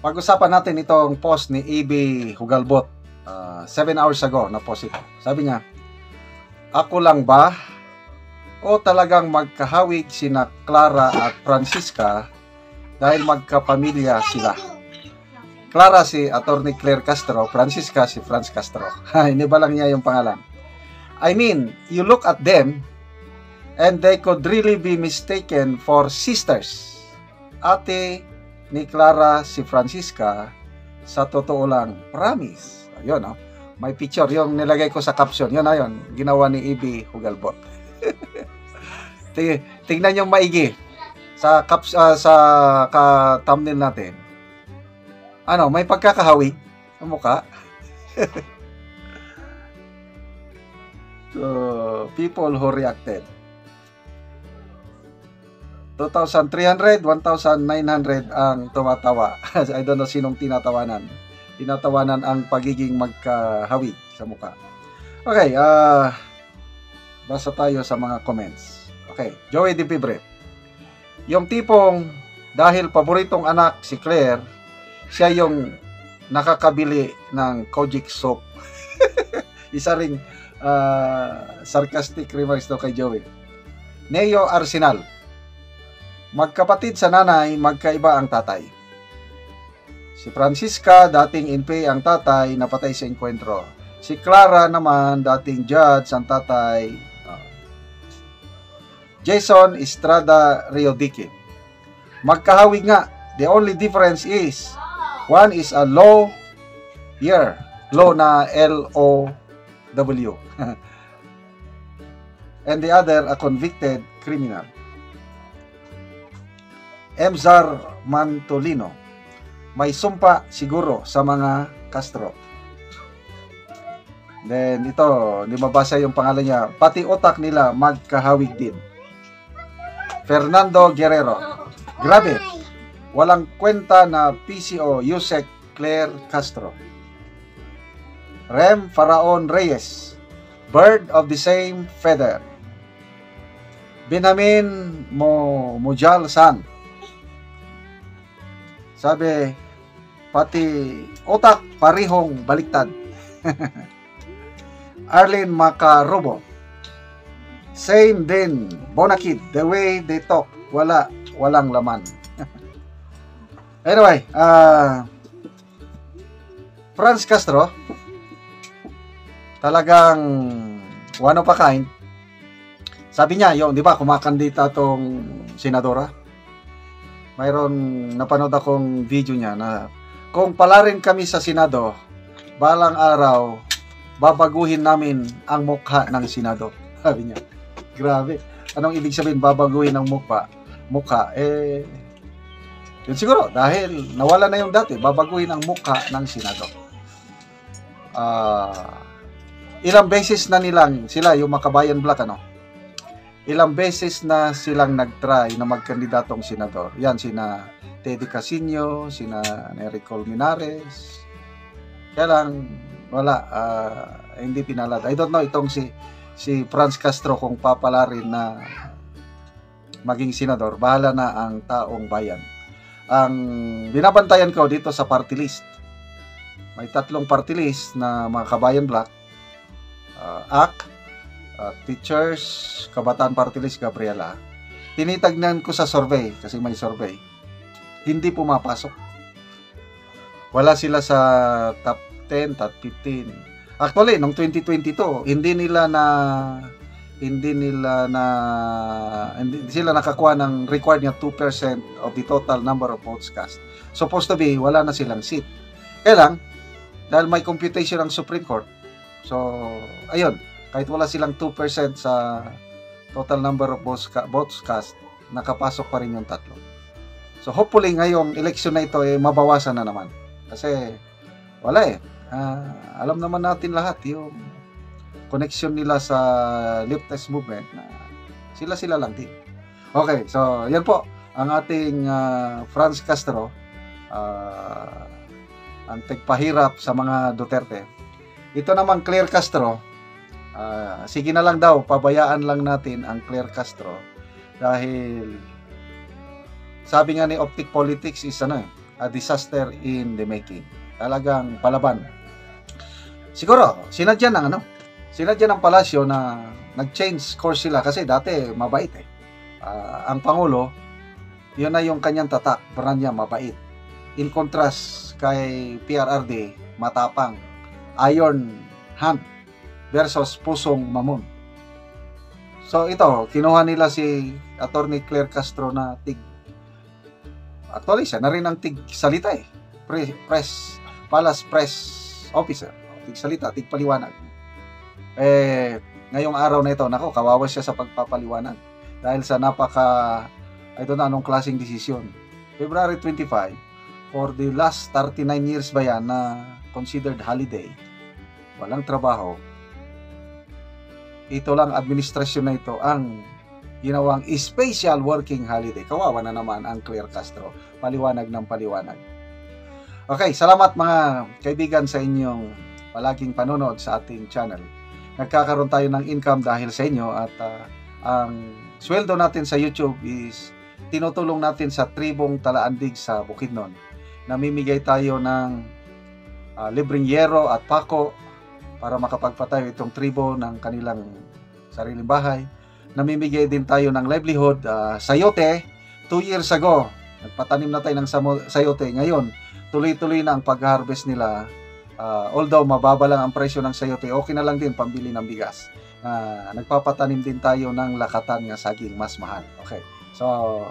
Pag-usapan natin itong post ni E.B. Hugalbot. 7 hours ago na post ito. Sabi niya, ako lang ba o talagang magkahawig sina Clara at Francisca dahil magkapamilya sila? Clara si Attorney Claire Castro, Francisca si Franz Castro. Hindi ba lang niya yung pangalan? I mean, you look at them and they could really be mistaken for sisters. Ate ni Clara si Francisca, sa totoo lang, promise. Ayun, no? May picture, yung nilagay ko sa caption. Yun na yun, ginawa ni E.B. Hugalbot. Tingnan yung maigi sa thumbnail natin. Ano, may pagkakahawig sa mukha. So, people who reacted. 2,300, 1,900 ang tumatawa. I don't know sinong tinatawanan. Tinatawanan ang pagiging magkahawig sa mukha. Okay, basa tayo sa mga comments. Okay, Joey De Pibre. Yung tipong dahil paboritong anak si Claire, siya yung nakakabili ng Kojic soap. Isa ring sarcastic remarks to kay Joey. Neo Arsenal. Magkapatid sa nanay, magkaiba ang tatay. Si Francisca, dating NPA ang tatay, napatay sa enkwentro. Si Clara naman, dating judge ang tatay. Jason Estrada Riodique. Magkahawig nga. The only difference is, one is a lawyer. Law na L-O-W. And the other, a convicted criminal. Emzar Mantolino. May sumpa siguro sa mga Castro. Then ito, hindi mabasa yung pangalan niya. Pati otak nila magkahawig din. Fernando Guerrero. Grabe. Walang kwenta na PCO Yusek Claire Castro. Rem Faraon Reyes. Bird of the same feather. Binamin Mujal San. Sabi, pati otak parihong baliktad. Arlene Macarobo. Same din, Bonakid. The way they talk, walang laman. Anyway, Franz Castro, talagang one of a kind. Sabi niya, yung, di ba, kumakandita tong senadora? Mayroon napanood akong video niya na kung palarin kami sa Senado, balang araw, babaguhin namin ang mukha ng Senado. Sabi niya. Grabe. Anong ibig sabihin babaguhin ang mukha? Yun siguro, dahil nawala na yung dati, babaguhin ang mukha ng Senado. Ilang beses na nilang, sila, yung Makabayan Black, ilang beses na silang nag-try na magkandidatong senador. Yan, sina Teddy Casino, sina Nery Colmenares. Kaya lang, wala, hindi pinalad. I don't know itong si Franz Castro kung papalarin na maging senador. Bahala na ang taong bayan. Ang binabantayan ko dito sa party list, may 3 party list na mga Kabayan Black, AK, Teachers, Kabataan Party List, Gabriela. Tinitagnan ko sa survey, kasi may survey, hindi pumapasok. Wala sila sa top 10, top 15. Actually, noong 2022, hindi sila nakakuha ng required niya 2% of the total number of votes cast. Supposed to be, wala na silang seat. Kaya lang, dahil may computation ng Supreme Court, so, ayun, kahit wala silang 2% sa total number of votes cast, nakapasok pa rin yung 3. So hopefully ngayong election na ito mabawasan na naman. Kasi wala alam naman natin lahat yung connection nila sa leftist movement na sila lang din. Okay, so yan po ang ating Franz Castro, ang tagpahirap sa mga Duterte. Ito naman Claire Castro, sige na lang daw, pabayaan lang natin ang Claire Castro dahil sabi nga ni Optic Politics is a disaster in the making. Talagang palaban. Siguro, sinadya ng palasyo na nag-change course sila kasi dati mabait eh. Ang Pangulo, yun na yung kanyang tatak, brand niya mabait. In contrast kay PRRD, matapang, iron hand versus pusong mamon. So ito, kinuha nila si Attorney Claire Castro na actually siya na rin ang salita eh. Palace press officer. Salita, paliwanag. Ngayong araw na ito, nako, kawawa siya sa pagpapaliwanag. Dahil sa I don't know anong klaseng desisyon. February 25, for the last 39 years ba yan na considered holiday, walang trabaho, ito lang administrasyon na ito ang ginawang special working holiday. Kawawa na naman ang Claire Castro. Paliwanag ng paliwanag. Okay, salamat mga kaibigan sa inyong palaging panonood sa ating channel. Nagkakaroon tayo ng income dahil sa inyo at ang sweldo natin sa YouTube is tinutulong natin sa tribong Talaandig sa Bukidnon. Namimigay tayo ng libreng yero at pako para makapagpatayo itong tribo ng kanilang sariling bahay. Namimigay din tayo ng livelihood, sayote. 2 years ago, nagpatanim na tayo ng sayote. Ngayon, tuloy-tuloy na ang pag-harvest nila. Although mababa lang ang presyo ng sayote, okay na lang din pambili ng bigas. Nagpapatanim din tayo ng lakatan nga saging mas mahal. Okay. So,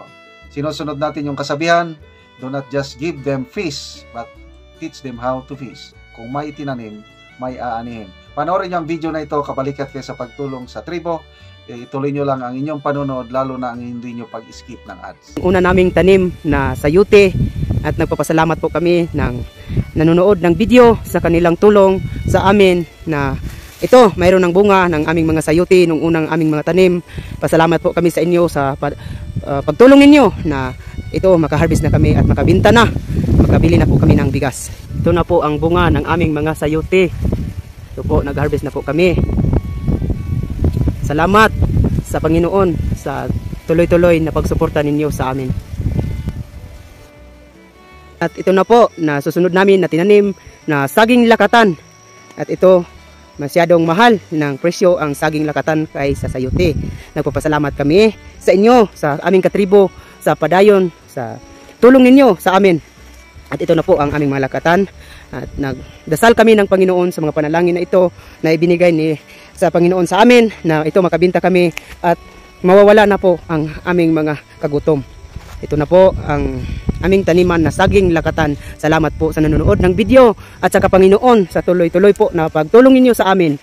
sinusunod natin yung kasabihan, do not just give them fish, but teach them how to fish. Kung may tinanim, may aanihin. Panoorin niyo ang video na ito, kabalikat kayo sa pagtulong sa tribo. Ituloy nyo lang ang inyong panonood, lalo na ang hindi nyo pag-skip ng ads. Una naming tanim na sayote at nagpapasalamat po kami ng nanonood ng video sa kanilang tulong sa amin na ito, mayroon ng bunga ng aming mga sayote nung unang aming mga tanim. Pasalamat po kami sa inyo sa pagtulong ninyo na ito, makaharvest na kami at makabinta na. Makabili na po kami ng bigas. Ito na po ang bunga ng aming mga sayote. Ito po, nag-harvest na po kami. Salamat sa Panginoon sa tuloy-tuloy na pagsuporta ninyo sa amin. At ito na po, na susunod namin na tinanim na saging lakatan. At ito, masyadong mahal ng presyo ang saging lakatan kaysa sayote. Nagpapasalamat kami sa inyo, sa aming katribo, sa padayon, sa tulong ninyo sa amin. At ito na po ang aming mga lakatan. At nagdasal kami ng Panginoon sa mga panalangin na ito na ibinigay sa Panginoon sa amin na ito makabinta kami at mawawala na po ang aming mga kagutom. Ito na po ang aming taniman na saging lakatan. Salamat po sa nanonood ng video at sa Panginoon sa tuloy-tuloy po na pagtulong ninyo sa amin